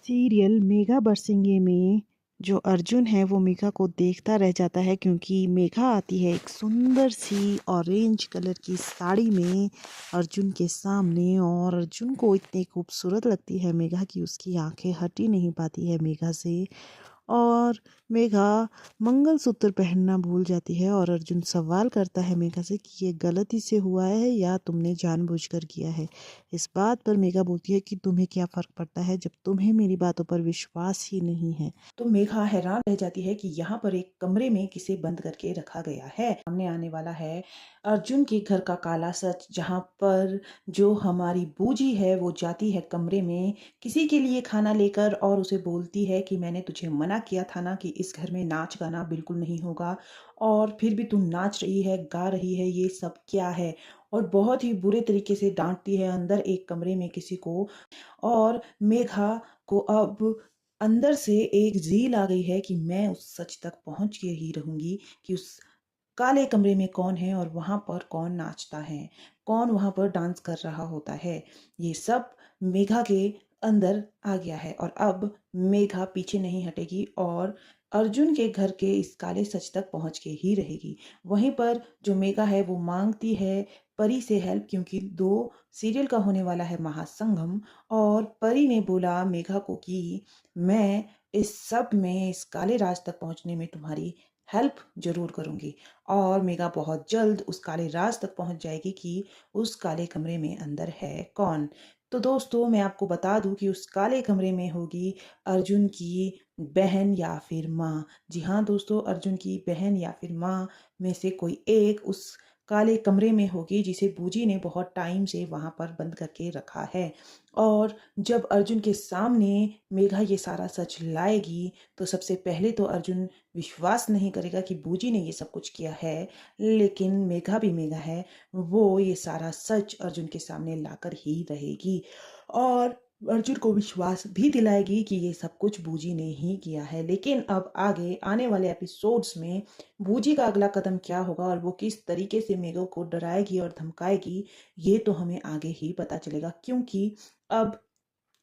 Serial Megha बरसिंगे में जो अर्जुन है वो मेघा को देखता रह जाता है, क्योंकि मेघा आती है एक सुंदर सी ऑरेंज कलर की साड़ी में अर्जुन के सामने। और अर्जुन को इतनी खूबसूरत लगती है मेघा की उसकी आंखें हट ही नहीं पाती है मेघा से। और मेघा मंगलसूत्र पहनना भूल जाती है और अर्जुन सवाल करता है मेघा से कि ये गलती से हुआ है या तुमने जानबूझकर किया है। इस बात पर मेघा बोलती है कि तुम्हें क्या फर्क पड़ता है जब तुम्हें मेरी बातों पर विश्वास ही नहीं है। तो मेघा हैरान रह जाती है कि यहाँ पर एक कमरे में किसे बंद करके रखा गया है। सामने आने वाला है अर्जुन के घर का काला सच, जहाँ पर जो हमारी बूजी है वो जाती है कमरे में किसी के लिए खाना लेकर और उसे बोलती है कि मैंने तुझे मना किया था ना कि इस घर में नाच गाना बिल्कुल नहीं होगा, और फिर भी तू नाच रही है, गा रही है, ये सब क्या है। और बहुत ही बुरे तरीके से डांटती है अंदर एक कमरे में किसी को। और मेघा को अब अंदर से एक झील आ गई है कि मैं उस सच तक पहुंच के ही रहूंगी कि उस काले कमरे में कौन है और वहां पर कौन नाचता है, कौन वहां पर डांस कर रहा होता है। ये सब मेघा के अंदर आ गया है और अब मेघा पीछे नहीं हटेगी और अर्जुन के घर के इस काले सच तक पहुंच के ही रहेगी। वहीं पर जो मेघा है वो मांगती है परी से हेल्प, क्योंकि सीरियल का होने वाला है महासंगम। और परी ने बोला मेघा को कि मैं इस सब में, इस काले राज तक पहुंचने में तुम्हारी हेल्प जरूर करूंगी। और मेघा बहुत जल्द उस काले राज तक पहुंच जाएगी कि उस काले कमरे में अंदर है कौन। तो दोस्तों, मैं आपको बता दूं कि उस काले कमरे में होगी अर्जुन की बहन या फिर माँ। जी हाँ दोस्तों, अर्जुन की बहन या फिर माँ में से कोई एक उस काले कमरे में होगी जिसे बूजी ने बहुत टाइम से वहां पर बंद करके रखा है। और जब अर्जुन के सामने मेघा ये सारा सच लाएगी तो सबसे पहले तो अर्जुन विश्वास नहीं करेगा कि बूजी ने ये सब कुछ किया है, लेकिन मेघा भी मेघा है, वो ये सारा सच अर्जुन के सामने लाकर ही रहेगी और अर्जुन को विश्वास भी दिलाएगी कि ये सब कुछ बूजी ने ही किया है। लेकिन अब आगे आने वाले एपिसोड्स में बूजी का अगला कदम क्या होगा और वो किस तरीके से मेघा को डराएगी और धमकाएगी, ये तो हमें आगे ही पता चलेगा, क्योंकि अब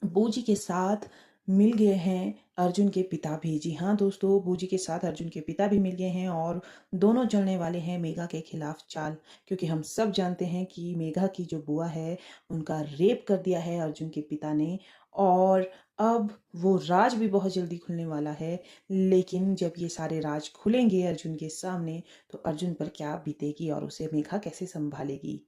बूजी के साथ मिल गए हैं अर्जुन के पिता भी। जी हाँ दोस्तों, बूजी के साथ अर्जुन के पिता भी मिल गए हैं और दोनों चलने वाले हैं मेघा के खिलाफ चाल, क्योंकि हम सब जानते हैं कि मेघा की जो बुआ है उनका रेप कर दिया है अर्जुन के पिता ने। और अब वो राज भी बहुत जल्दी खुलने वाला है, लेकिन जब ये सारे राज खुलेंगे अर्जुन के सामने तो अर्जुन पर क्या बीतेगी और उसे मेघा कैसे संभालेगी।